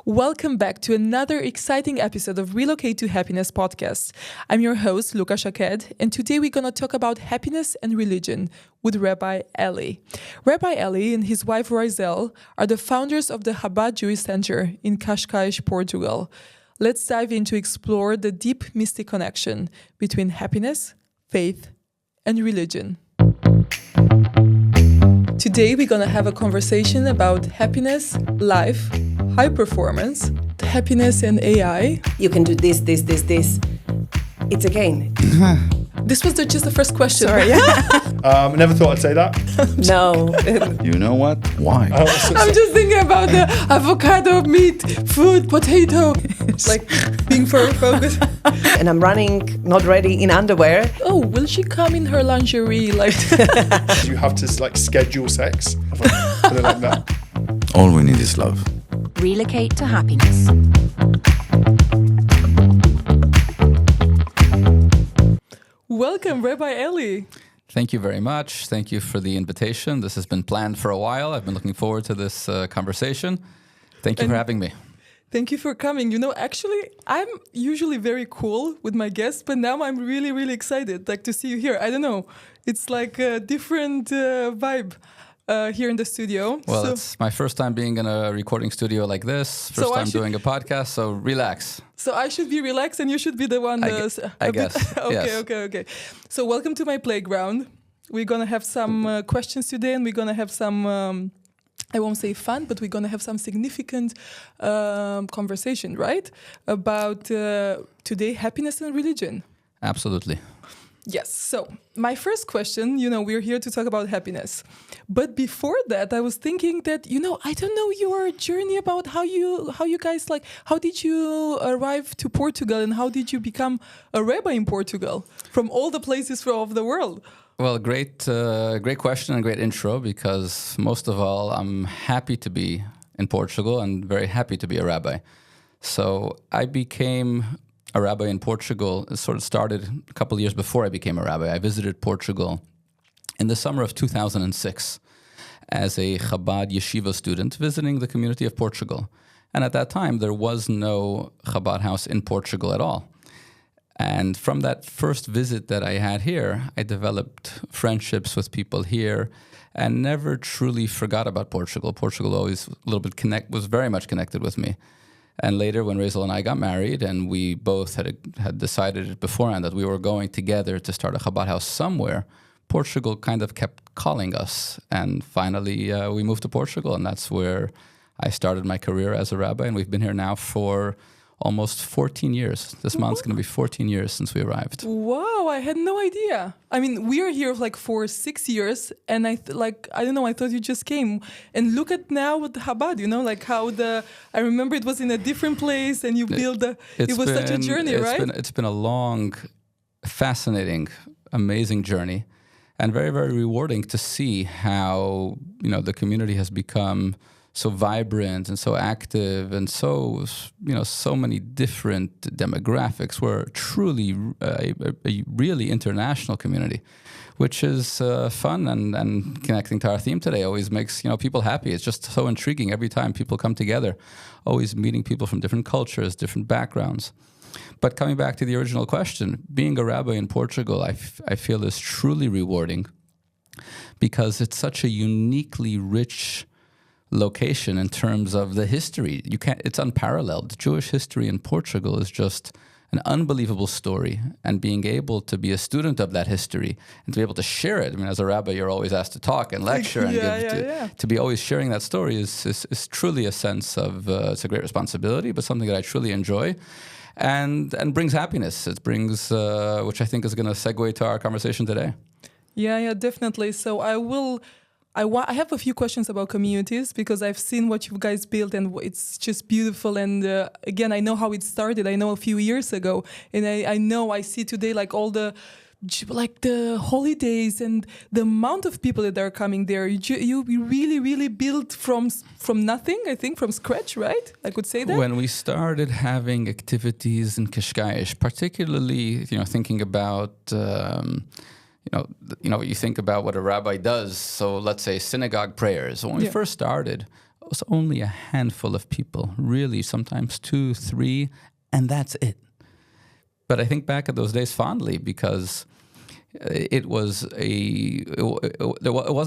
Welcome back to another exciting episode of Relocate to Happiness podcast. I'm your host, Luca Shaked, and today we're going to talk about happiness and religion with Rabbi Eli. Rabbi Eli and his wife Rizel are the founders of the Chabad Jewish Center in Cascais, Portugal. Let's dive in to explore the deep mystic connection between happiness, faith, and religion. Today we're going to have a conversation about happiness, life, high performance, happiness and AI. You can do this. It's a game. This was just the first question. Sorry. Never thought I'd say that. No. You know what? Why? I'm just thinking about the avocado, meat, food, potato. Like being very focused. And I'm running, not ready, in underwear. Oh, will she come in her lingerie? Like You have to schedule sex. Put it like that. All we need is love. Relocate to happiness. Welcome, Rabbi Eli. Thank you very much. Thank you for the invitation. This has been planned for a while. I've been looking forward to this conversation. Thank you for having me. Thank you for coming. You know, actually, I'm usually very cool with my guests, but now I'm really, really excited to see you here. I don't know. It's like a different vibe here in the studio. Well, it's my first time being in a recording studio like this. First time doing a podcast, so relax. So I should be relaxed and you should be the one. I guess. Okay. So welcome to my playground. We're going to have some questions today and we're going to have some... I won't say fun, but we're going to have some significant conversation, right? About today, happiness and religion. Absolutely. Yes. So my first question, we're here to talk about happiness. But before that, I was thinking that, I don't know your journey about how you guys, how did you arrive to Portugal and how did you become a rabbi in Portugal from all the places of the world? Well, great question and great intro, because most of all, I'm happy to be in Portugal and very happy to be a rabbi. So I became a rabbi in Portugal. It sort of started a couple of years before I became a rabbi. I visited Portugal in the summer of 2006 as a Chabad yeshiva student visiting the community of Portugal. And at that time, there was no Chabad house in Portugal at all. And from that first visit that I had here, I developed friendships with people here and never truly forgot about Portugal. Portugal always was very much connected with me. And later when Razel and I got married and we both had decided beforehand that we were going together to start a Chabad house somewhere, Portugal kind of kept calling us. And finally we moved to Portugal, and that's where I started my career as a rabbi. And we've been here now for almost 14 years. This month's going to be 14 years since we arrived. Wow, I had no idea. I mean, we are here for 6 years, and I don't know, I thought you just came. And look at now with Chabad, how I remember it was in a different place, and you built it was such a journey, right? It's been a long, fascinating, amazing journey, and very, very rewarding to see how, the community has become so vibrant and so active and so many different demographics. We're truly a really international community, which is fun and connecting to our theme today always makes people happy. It's just so intriguing every time people come together, always meeting people from different cultures, different backgrounds. But coming back to the original question, being a rabbi in Portugal, I feel is truly rewarding because it's such a uniquely rich location in terms of the history. It's unparalleled. Jewish history in Portugal is just an unbelievable story, and being able to be a student of that history and to be able to share it. I mean, as a rabbi, you're always asked to talk and lecture and to be always sharing that story is truly a sense of it's a great responsibility, but something that I truly enjoy and brings happiness. It brings, which I think is going to segue to our conversation today. Yeah, definitely. So I have a few questions about communities because I've seen what you guys built and it's just beautiful. And again, I know how it started. I know a few years ago, and I see today all the holidays and the amount of people that are coming there. You really, really built from nothing. I think from scratch, right? I could say that. When we started having activities in Cascais, particularly, thinking about. You think about what a rabbi does. So let's say synagogue prayers. When we first started, was only a handful of people, really, sometimes 2, 3, and that's it. But I think back at those days fondly because it wasn't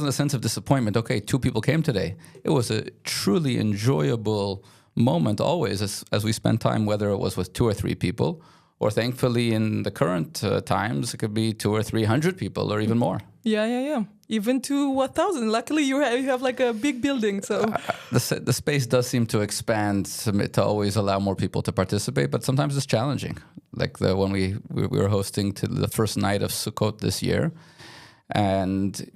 a sense of disappointment. Okay, 2 people came today. It was a truly enjoyable moment always as we spent time, whether it was with 2 or 3 people, or thankfully in the current times, it could be 200 or 300 people or even more. Yeah. Even to 1,000. Luckily, you have like a big building, so the space does seem to expand to always allow more people to participate, but sometimes it's challenging. Like when we were hosting to the first night of Sukkot this year, and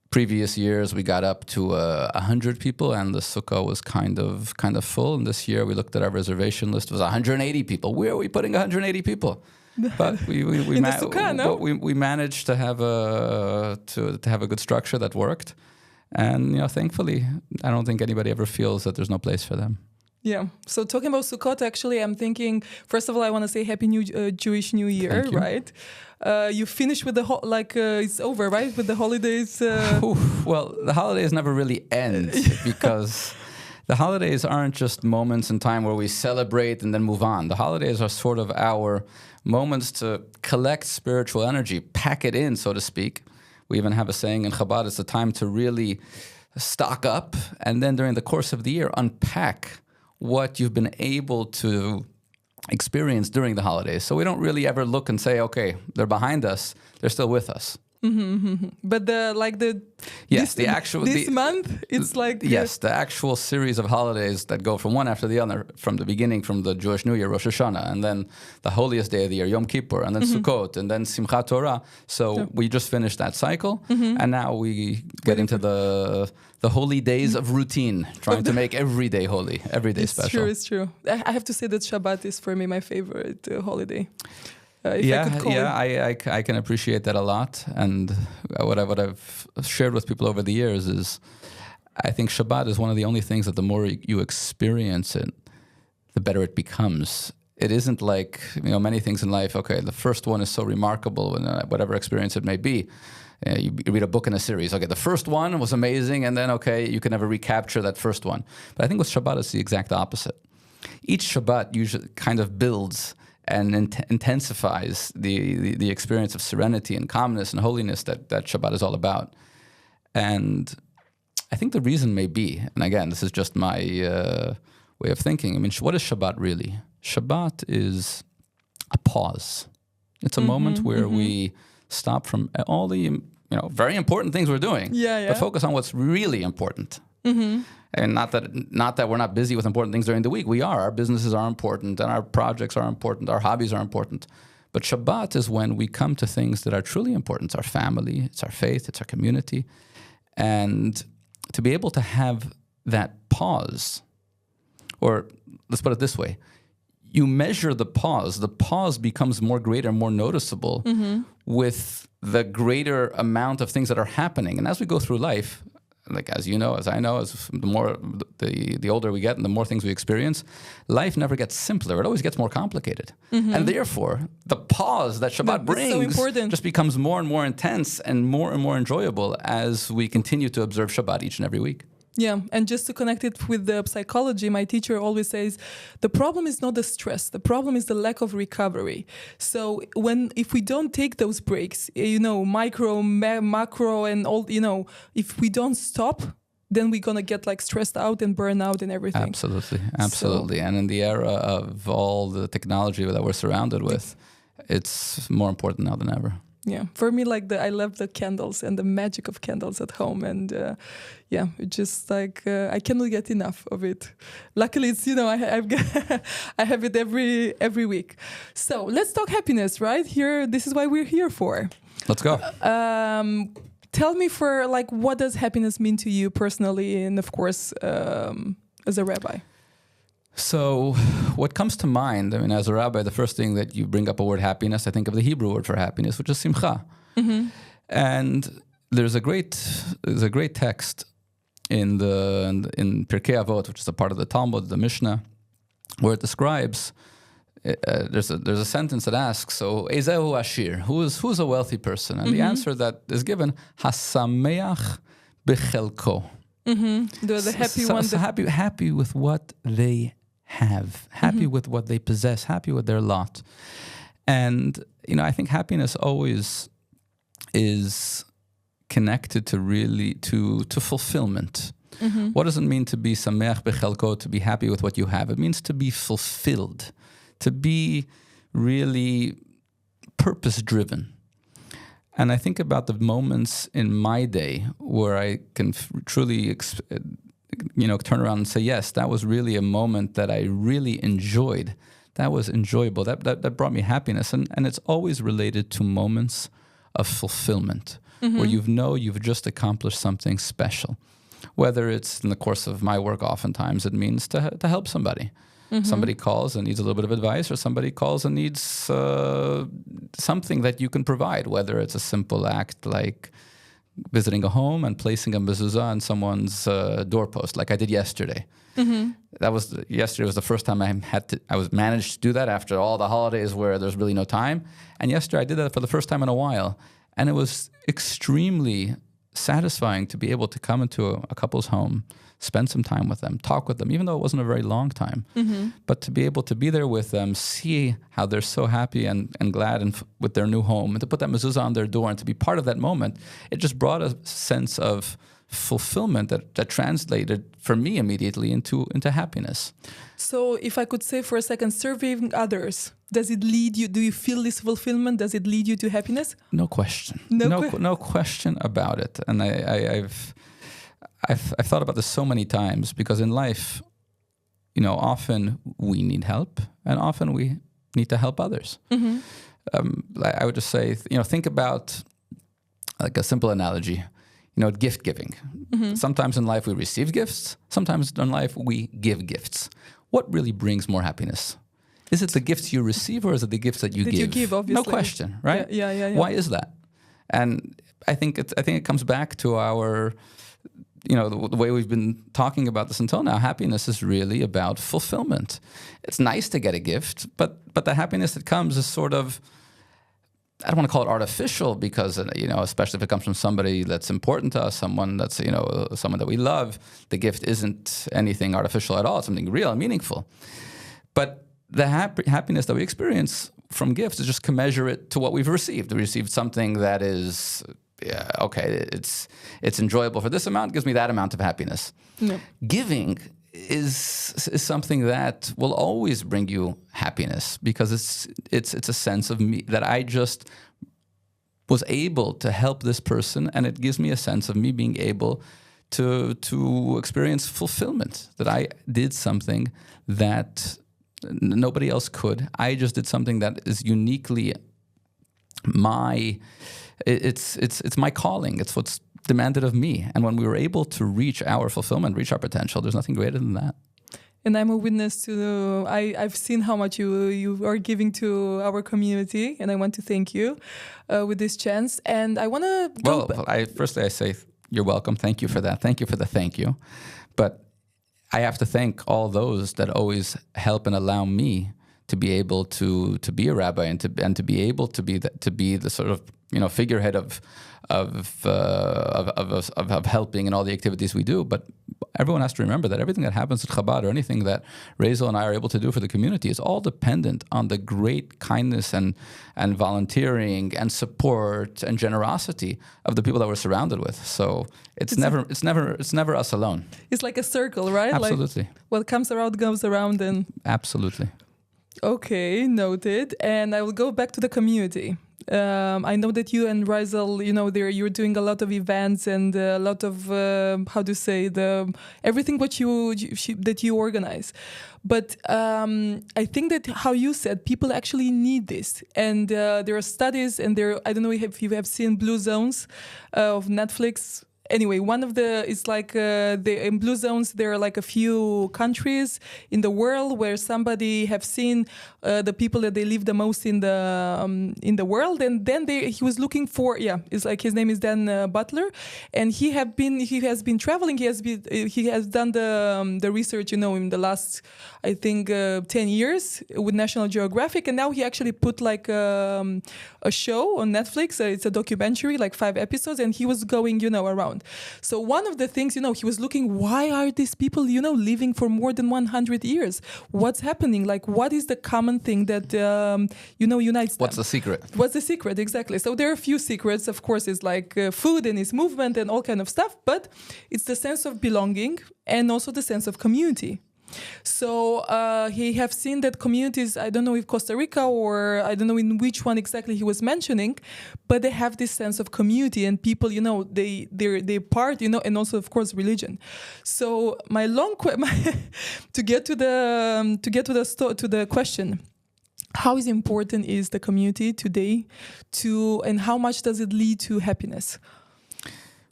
previous years we got up to 100 people, and the Sukkah was kind of full. And this year we looked at our reservation list; it was 180 people. Where are we putting 180 people? But we managed to have a good structure that worked, and thankfully, I don't think anybody ever feels that there's no place for them. Yeah. So talking about Sukkot, actually, I'm thinking, first of all, I want to say Happy Jewish New Year, right? You finished with it's over, right? With the holidays. Well, the holidays never really end because the holidays aren't just moments in time where we celebrate and then move on. The holidays are sort of our moments to collect spiritual energy, pack it in, so to speak. We even have a saying in Chabad, it's a time to really stock up and then during the course of the year unpack what you've been able to experience during the holidays. So we don't really ever look and say, okay, they're behind us, they're still with us. But this month it's like the actual series of holidays that go from one after the other, from the beginning, from the Jewish New Year, Rosh Hashanah, and then the holiest day of the year, Yom Kippur, and then Sukkot, and then Simchat Torah. So we just finished that cycle, and now we get into the holy days of routine, trying to make every day holy, every day special. It's true. I have to say that Shabbat is for me my favorite holiday. I can appreciate that a lot. And what I've shared with people over the years is I think Shabbat is one of the only things that the more you experience it, the better it becomes. It isn't like many things in life. Okay, the first one is so remarkable, and whatever experience it may be. You read a book in a series. Okay, the first one was amazing, and then you can never recapture that first one. But I think with Shabbat it's the exact opposite. Each Shabbat usually kind of builds and intensifies the experience of serenity and calmness and holiness that Shabbat is all about. And I think the reason may be, and again, this is just my way of thinking. I mean, what is Shabbat really? Shabbat is a pause. It's a moment where we stop from all the very important things we're doing, but focus on what's really important. And not that we're not busy with important things during the week. We are. Our businesses are important, and our projects are important. Our hobbies are important. But Shabbat is when we come to things that are truly important. It's our family, it's our faith, it's our community. And to be able to have that pause, or let's put it this way, you measure the pause becomes more greater, more noticeable with the greater amount of things that are happening. And as we go through life, like as you know, as I know, as the more the older we get and the more things we experience, life never gets simpler. It always gets more complicated. And therefore, the pause that Shabbat brings just becomes more and more intense and more enjoyable as we continue to observe Shabbat each and every week. Yeah, and just to connect it with the psychology, my teacher always says, the problem is not the stress, the problem is the lack of recovery. So if we don't take those breaks, micro, macro, and all, if we don't stop, then we're going to get stressed out and burn out and everything. Absolutely. And in the era of all the technology that we're surrounded with, it's more important now than ever. Yeah, for me, I love the candles and the magic of candles at home, and it's just I cannot get enough of it. Luckily, it's I have it every week. So let's talk happiness, right? Here, this is why we're here for. Let's go. Tell me what does happiness mean to you personally, and of course, as a rabbi. So what comes to mind, as a rabbi, the first thing that you bring up a word happiness, I think of the Hebrew word for happiness, which is simcha. And there's a great text in Pirkei Avot, which is a part of the Talmud, the Mishnah, where it describes, there's a sentence that asks, so Ezehu Ashir, who's a wealthy person? And the answer that is given, Hasameach Bechelko. The happy one. So happy with what they have, happy with what they possess, happy with their lot. And, I think happiness always is connected to really to fulfillment. What does it mean to be sameach bechelko, to be happy with what you have? It means to be fulfilled, to be really purpose-driven. And I think about the moments in my day where I can truly, turn around and say, yes, that was really a moment that I really enjoyed. That was enjoyable. That brought me happiness. And it's always related to moments of fulfillment, where you've just accomplished something special. Whether it's in the course of my work, oftentimes it means to help somebody. Somebody calls and needs a little bit of advice, or somebody calls and needs something that you can provide, whether it's a simple act like visiting a home and placing a mezuzah on someone's doorpost, like I did yesterday. Yesterday was the first time I was managed to do that after all the holidays where there's really no time. And yesterday I did that for the first time in a while. And it was extremely satisfying to be able to come into a couple's home, spend some time with them, talk with them, even though it wasn't a very long time. But to be able to be there with them, see how they're so happy and glad with their new home, and to put that mezuzah on their door and to be part of that moment, it just brought a sense of fulfillment that translated for me immediately into happiness. So if I could say for a second, serving others, does it lead you, do you feel this fulfillment? Does it lead you to happiness? No question. No question about it. And I've thought about this so many times, because in life, often we need help and often we need to help others. I would just say, think about like a simple analogy, gift giving. Sometimes in life we receive gifts. Sometimes in life we give gifts. What really brings more happiness? Is it the gifts you receive, or is it the gifts that you give? You give, obviously. No question, right? Yeah. Why is that? And I think it comes back to our, the way we've been talking about this until now. Happiness is really about fulfillment. It's nice to get a gift, but the happiness that comes is sort of, I don't want to call it artificial, because, especially if it comes from somebody that's important to us, someone that's, someone that we love, the gift isn't anything artificial at all. It's something real and meaningful. But the happiness that we experience from gifts is just commensurate to what we've received. We received something that is, it's enjoyable for this amount, gives me that amount of happiness. No. Giving is something that will always bring you happiness, because it's a sense of me that I just was able to help this person, and it gives me a sense of me being able to experience fulfillment, that I did something that nobody else could. I just did something that is uniquely it's my calling. It's what's demanded of me. And when we were able to reach our fulfillment, reach our potential, there's nothing greater than that. And I'm a witness to, I've seen how much you are giving to our community, and I want to thank you with this chance. And I want to go firstly I say you're welcome. Thank you for that. Thank you for the thank you. But I have to thank all those that always help and allow me to be able to be a rabbi and to be able to be the sort of figurehead of helping in all the activities we do. But everyone has to remember that everything that happens at Chabad, or anything that Rezel and I are able to do for the community, is all dependent on the great kindness and volunteering and support and generosity of the people that we're surrounded with. So it's never us alone. It's like a circle, right? Absolutely. Like what comes around goes around. And absolutely. Okay, noted. And I will go back to the community. I know that you and Rezel, you're doing a lot of events and a lot of everything what that you organize. But I think that how you said, people actually need this, and there are studies, and I don't know if you have seen Blue Zones of Netflix. Anyway, one of it's like in Blue Zones, there are like a few countries in the world where somebody have seen the people that they live the most in the world, and then he was looking for it's like his name is Dan Butler, and he has been traveling. He has done the research in the last I think 10 years with National Geographic, and now he actually put like a show on Netflix. It's a documentary, like 5 episodes, and he was going around. around. So one of the things, he was looking, why are these people, living for more than 100 years? What's happening? Like, what is the common thing that, unites them? What's the secret? What's the secret? Exactly. So there are a few secrets. Of course, it's like food and its movement and all kind of stuff, but it's the sense of belonging and also the sense of community. So he have seen that communities, I don't know if Costa Rica or I don't know in which one exactly he was mentioning, but they have this sense of community and people, they part, and also of course religion. So my to get to the question, how is important is the community today and how much does it lead to happiness?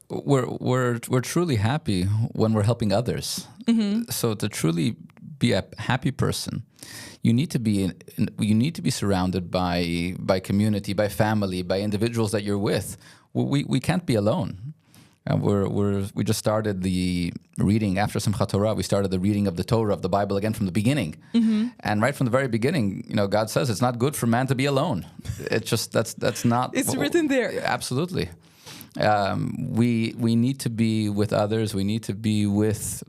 We're truly happy when we're helping others. Mm-hmm. So to truly be a happy person, you need to be surrounded by community, by family, by individuals that you're with. We can't be alone. We just started the reading after Simchat Torah. We started the reading of the Torah, of the Bible again from the beginning. Mm-hmm. And right from the very beginning, God says it's not good for man to be alone. It's just that's not. It's written there. Absolutely. We need to be with others. We need to be with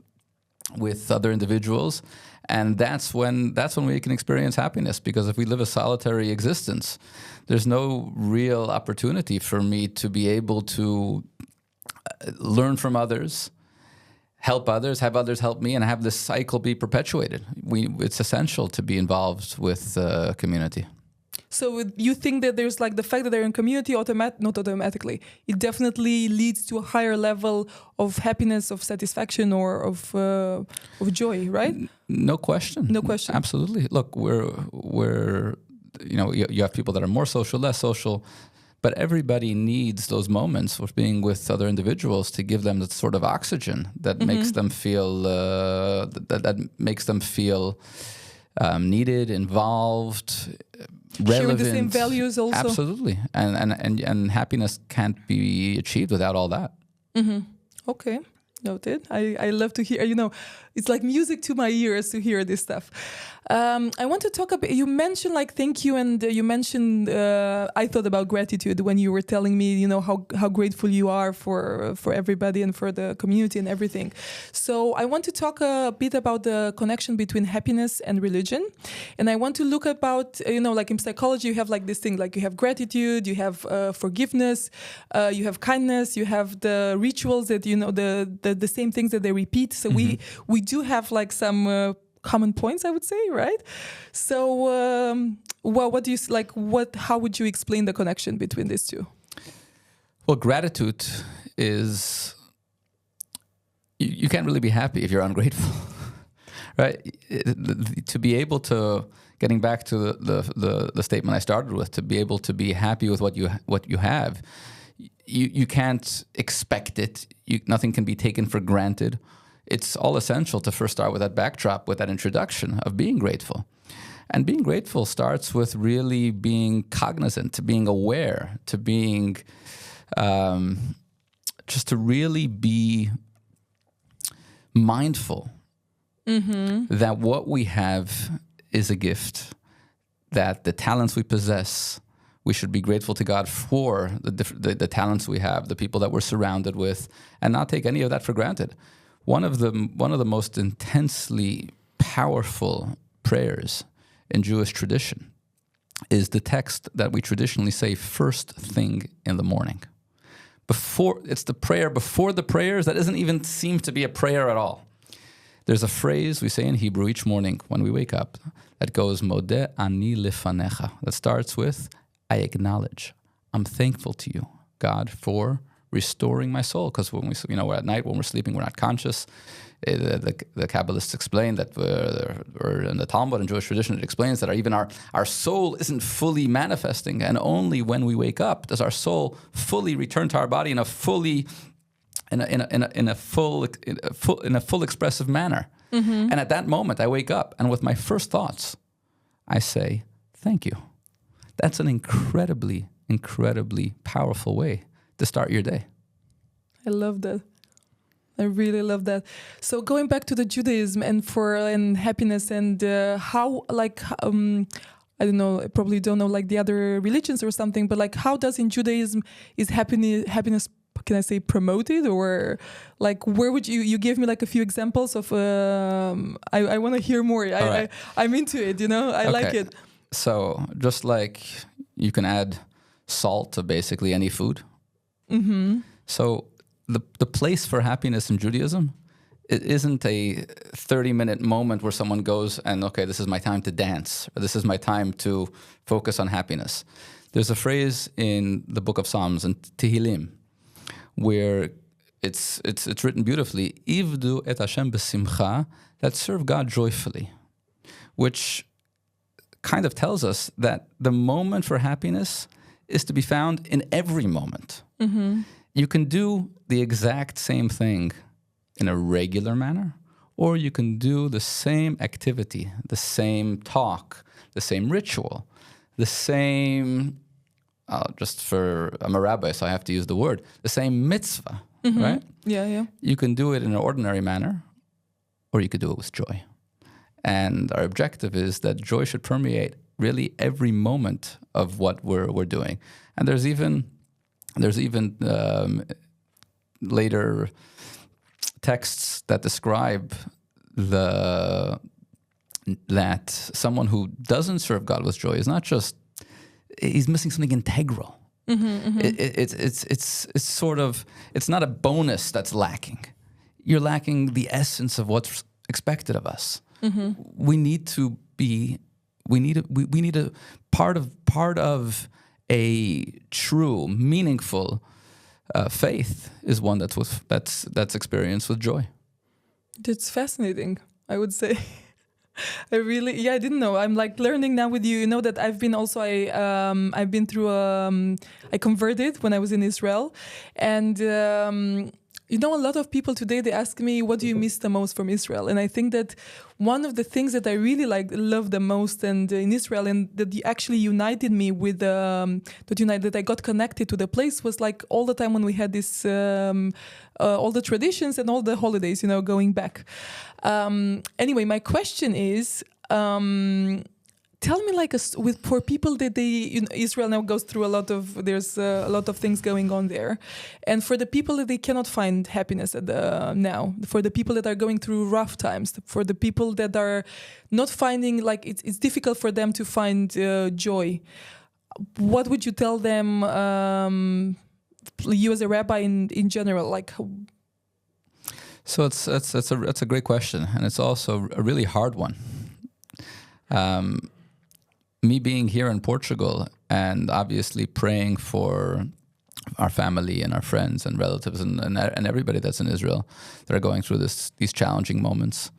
other individuals, and that's when we can experience happiness. Because if we live a solitary existence, there's no real opportunity for me to be able to learn from others, help others, have others help me, and have this cycle be perpetuated. It's essential to be involved with community. So you think that there's like the fact that they're in community, not automatically, it definitely leads to a higher level of happiness, of satisfaction, or of joy, right? No question. No question. Absolutely. Look, we're you have people that are more social, less social, but everybody needs those moments of being with other individuals to give them the sort of oxygen that makes them feel that makes them feel needed, involved, relevant. Sharing the same values also. Absolutely. And happiness can't be achieved without all that. Mm-hmm. Okay. Noted. I love to hear, it's like music to my ears to hear this stuff. I want to talk about, you mentioned like thank you, and you mentioned, I thought about gratitude when you were telling me, how grateful you are for everybody and for the community and everything. So I want to talk a bit about the connection between happiness and religion. And I want to look about, like in psychology, you have like this thing, like you have gratitude, you have forgiveness, you have kindness, you have the rituals that, the same things that they repeat. So we do have like some common points, I would say, right? So what do you like? How would you explain the connection between these two? Well, gratitude is you can't really be happy if you're ungrateful, right? To be able to, getting back to the statement I started with, to be able to be happy with what you have, you can't expect it. Nothing can be taken for granted. It's all essential to first start with that backdrop, with that introduction of being grateful. And being grateful starts with really being cognizant, to being aware, to being, just to really be mindful that what we have is a gift, that the talents we possess, we should be grateful to God for the talents we have, the people that we're surrounded with, and not take any of that for granted. One of the most intensely powerful prayers in Jewish tradition is the text that we traditionally say first thing in the morning. It's the prayer before the prayers that doesn't even seem to be a prayer at all. There's a phrase we say in Hebrew each morning when we wake up that goes, Modeh ani lefanecha, that starts with, I acknowledge, I'm thankful to you, God, for restoring my soul. Because when we're at night, when we're sleeping, we're not conscious. The Kabbalists explain that, or in the Talmud and Jewish tradition, it explains that even our soul isn't fully manifesting, and only when we wake up does our soul fully return to our body in a full expressive manner. Mm-hmm. And at that moment, I wake up, and with my first thoughts, I say, "Thank you." That's an incredibly, incredibly powerful way to start your day. I love that. I really love that. So going back to the Judaism and happiness and how, like, I don't know, I probably don't know like the other religions or something, but like how does in Judaism is happiness can I say, promoted, or like where would you give me like a few examples of? I want to hear more. right. I'm into it. I like Okay. it. So just like you can add salt to basically any food. So the place for happiness in Judaism, it isn't a 30-minute moment where someone goes and, okay, this is my time to dance, or this is my time to focus on happiness. There's a phrase in the book of Psalms, in Tehillim, where it's written beautifully, Ivdu et Hashem b'simcha, that serve God joyfully, which kind of tells us that the moment for happiness is to be found in every moment. You can do the exact same thing in a regular manner, or you can do the same activity, the same talk, the same ritual, the same, I'm a rabbi, so I have to use the word, the same mitzvah, right? Yeah. You can do it in an ordinary manner, or you could do it with joy. And our objective is that joy should permeate really every moment of what we're doing. And there's even later texts that describe that someone who doesn't serve God with joy is not just, he's missing something integral. It's sort of, it's not a bonus that's lacking. You're lacking the essence of what's expected of us. We need a part of a true, meaningful faith is one that's experienced with joy. That's fascinating, I would say. I didn't know. I'm like learning now with you. You know that I've been also, I've been through, I converted when I was in Israel. And, a lot of people today, they ask me, what do you miss the most from Israel? And I think that one of the things that I really love the most and in Israel, and that actually united me with, that I got connected to the place, was like all the time when we had this, all the traditions and all the holidays, going back. Anyway, my question is, tell me, for people that Israel now goes through there's a lot of things going on there, and for the people that they cannot find happiness now, for the people that are going through rough times, for the people that are not finding, it's difficult for them to find joy, what would you tell them? You as a rabbi in general, So that's a great question, and it's also a really hard one. Me being here in Portugal and obviously praying for our family and our friends and relatives and everybody that's in Israel that are going through these challenging moments,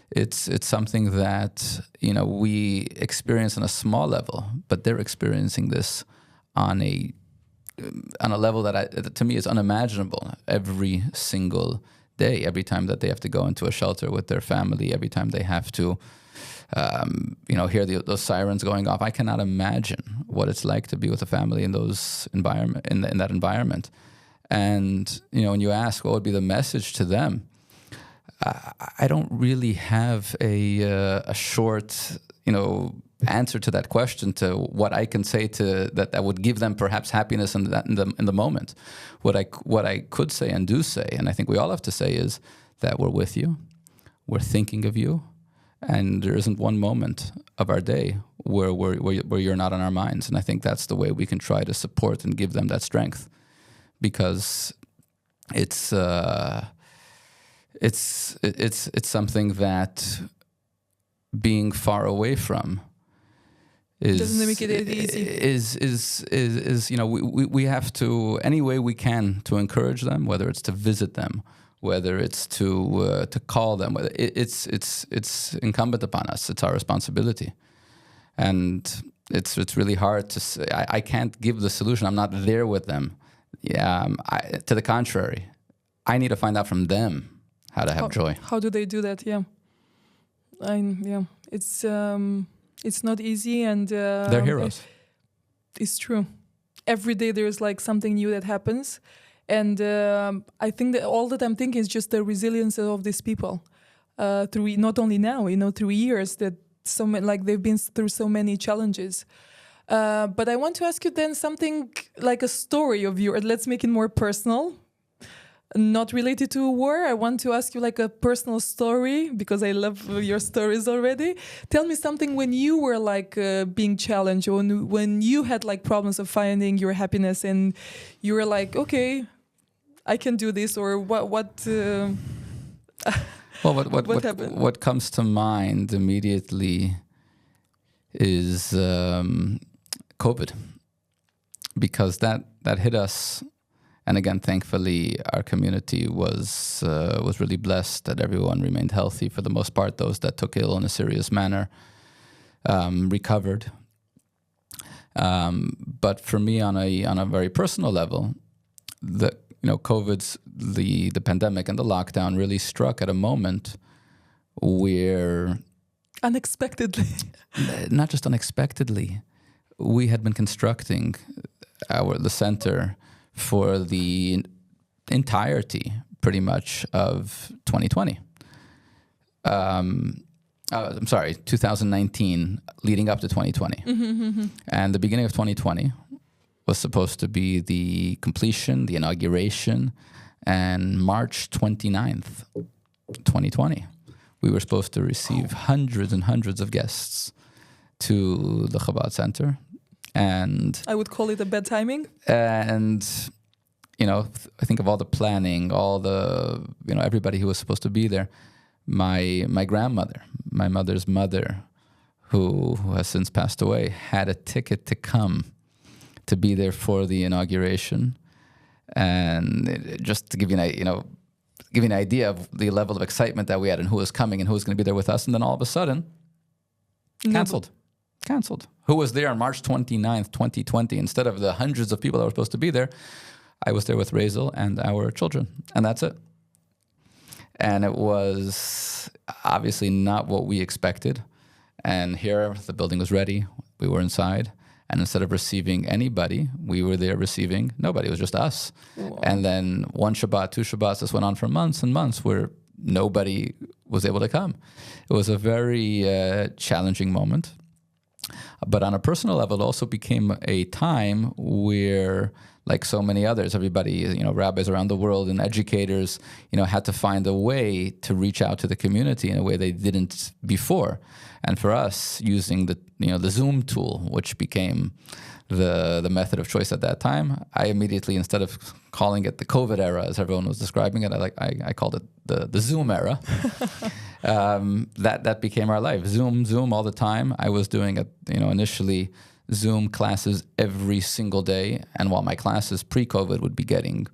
it's something that we experience on a small level, but they're experiencing this on a level that to me is unimaginable every single day, every time that they have to go into a shelter with their family, every time they have to hear those sirens going off. I cannot imagine what it's like to be with a family in that environment. And when you ask what would be the message to them, I don't really have a short answer to that question, to what I can say to that would give them perhaps happiness in the moment. What I could say and do say, and I think we all have to say, is that we're with you, we're thinking of you. And there isn't one moment of our day where you're not on our minds. And I think that's the way we can try to support and give them that strength, because it's something that being far away from doesn't make it easy. Is we have to, any way we can, to encourage them, whether it's to visit them, whether it's to call them, whether it's incumbent upon us. It's our responsibility, and it's really hard to say. I can't give the solution. I'm not there with them. To the contrary, I need to find out from them how to have joy. How do they do that? It's not easy, and they're heroes. It's true. Every day there's something new that happens. And I think that all that I'm thinking is just the resilience of these people through, not only now, through years, that they've been through so many challenges. But I want to ask you then something like a story of yours. Let's make it more personal. not related to war. I want to ask you like a personal story because I love your stories already. Tell me something when you were like being challenged, or when you had like problems of finding your happiness, and you were like, okay, I can do this, or what? Well, what happened? What comes to mind immediately is COVID, because that hit us. And again, thankfully, our community was really blessed that everyone remained healthy for the most part. Those that took ill in a serious manner recovered. But for me, on a very personal level, COVID's the pandemic and the lockdown really struck at a moment where unexpectedly, not just unexpectedly, we had been constructing the center for the entirety, pretty much, of 2020. I'm sorry, 2019, leading up to 2020. And the beginning of 2020 was supposed to be the completion, the inauguration, and March 29th, 2020, we were supposed to receive hundreds and hundreds of guests to the Chabad Center. And I would call it a bad timing. And, I think of all the planning, all the, everybody who was supposed to be there. My grandmother, my mother's mother, who has since passed away, had a ticket to come to be there for the inauguration. And just to give you an idea of the level of excitement that we had and who was coming and who was going to be there with us. And then all of a sudden, canceled. Who was there on March 29th, 2020? Instead of the hundreds of people that were supposed to be there, I was there with Razel and our children, and that's it. And it was obviously not what we expected. And here, the building was ready. We were inside. And instead of receiving anybody, we were there receiving nobody. It was just us. Wow. And then one Shabbat, two Shabbats, this went on for months and months where nobody was able to come. It was a very challenging moment. But on a personal level, it also became a time where, like so many others, everybody, rabbis around the world and educators, had to find a way to reach out to the community in a way they didn't before. And for us, using the Zoom tool, which became the method of choice at that time, I immediately, instead of calling it the COVID era, as everyone was describing it, I called it the Zoom era. That became our life. Zoom all the time. I was doing initially Zoom classes every single day, and while my classes pre-COVID would be getting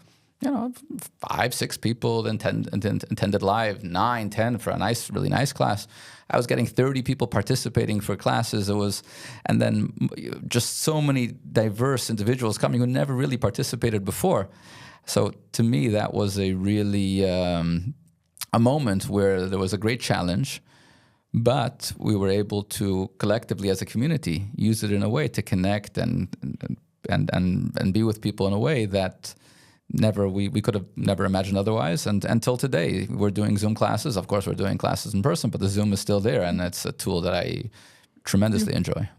5-6 people attended live, 9-10 for a really nice class. I was getting 30 people participating for classes. And then just so many diverse individuals coming who never really participated before. So to me, that was a really a moment where there was a great challenge, but we were able to collectively as a community use it in a way to connect and be with people in a way that we could have never imagined otherwise. And until today, we're doing Zoom classes. Of course, we're doing classes in person, but the Zoom is still there, and it's a tool that I tremendously enjoy.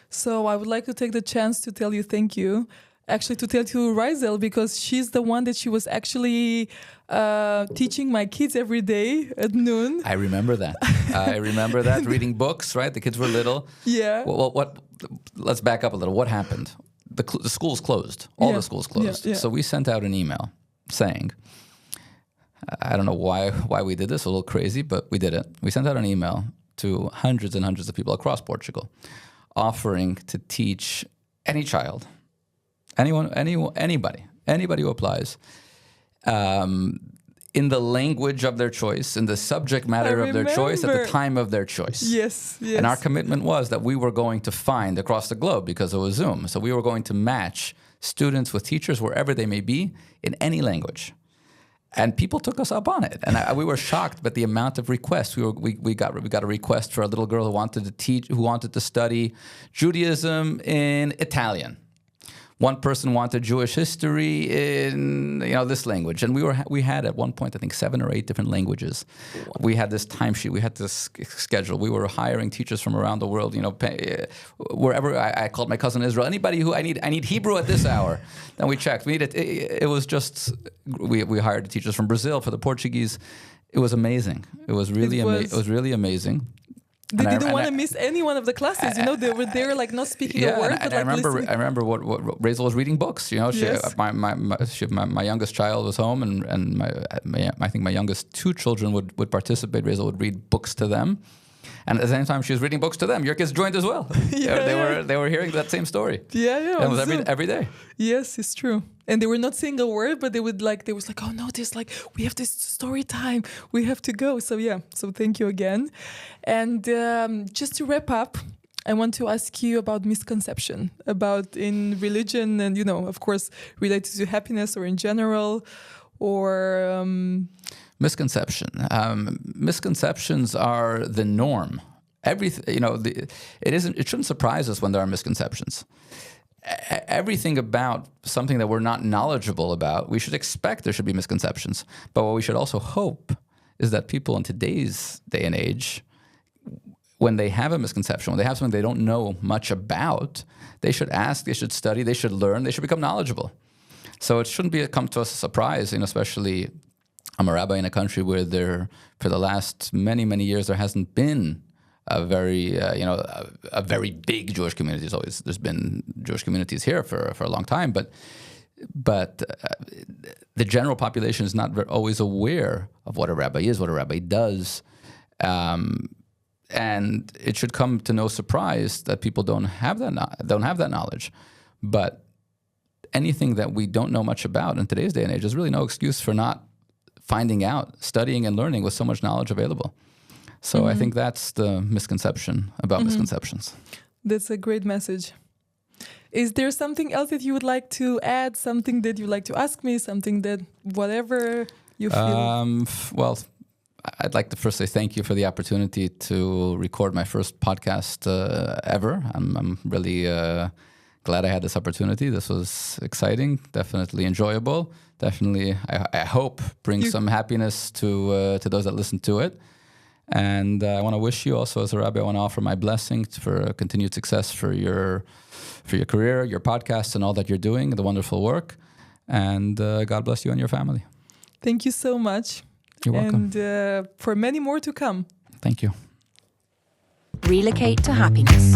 So I would like to take the chance to tell you thank you. Actually, to tell you Razel, because she's the one that she was actually teaching my kids every day at noon. I remember that. I remember that, reading books, right? The kids were little. Yeah. Well, let's back up a little. What happened? The schools closed. All the schools closed. Yeah. So we sent out an email saying, I don't know why we did this, a little crazy, but we did it. We sent out an email to hundreds and hundreds of people across Portugal, offering to teach any child, anybody who applies, in the language of their choice, in the subject matter of their choice, at the time of their choice. Yes. And our commitment was that we were going to find across the globe, because it was Zoom. So we were going to match students with teachers wherever they may be in any language. And people took us up on it. And we were shocked by the amount of requests. We got a request for a little girl who wanted to study Judaism in Italian. one person wanted Jewish history in this language, and we had at one point I think 7 or 8 different languages. We had this timesheet, we had this schedule. We were hiring teachers from around the world. Wherever I called my cousin Israel. Anybody who I need Hebrew at this hour. Then we checked. It was just we hired teachers from Brazil for the Portuguese. It was amazing. It was really It was really amazing. They didn't want to miss any one of the classes. They were there like not speaking a word. I remember what Rachel was reading books. Yes. My youngest child was home, and I think my youngest 2 children would participate. Rachel would read books to them, and at the same time she was reading books to them. Your kids joined as well. They were hearing that same story. Yeah. It was every day. Yes, it's true. And they were not saying a word, but they was like, oh no, we have this story time. We have to go. So so thank you again. And just to wrap up, I want to ask you about misconception about in religion and, of course, related to happiness or in general or... Misconception. Misconceptions are the norm. It shouldn't surprise us when there are misconceptions. Everything about something that we're not knowledgeable about, we should expect there should be misconceptions. But what we should also hope is that people in today's day and age, when they have a misconception, when they have something they don't know much about, they should ask, they should study, they should learn, they should become knowledgeable. So it shouldn't come to us a surprise, especially I'm a rabbi in a country where for the last many, many years, there hasn't been a very very big Jewish community. There's been Jewish communities here for a long time, but the general population is not always aware of what a rabbi is, what a rabbi does, and it should come to no surprise that people don't have that knowledge. But anything that we don't know much about in today's day and age, there's really no excuse for not finding out, studying, and learning with so much knowledge available. So I think that's the misconception about misconceptions. That's a great message. Is there something else that you would like to add? Something that you'd like to ask me? Something that whatever you feel? Well, I'd like to first say thank you for the opportunity to record my first podcast ever. I'm really glad I had this opportunity. This was exciting, definitely enjoyable. Definitely, I hope brings some happiness to those that listen to it. And I want to wish you also, as a rabbi, I want to offer my blessing for continued success for your career, your podcast, and all that you're doing, the wonderful work. And God bless you and your family. Thank you so much. You're welcome. And for many more to come. Thank you. Relocate to happiness.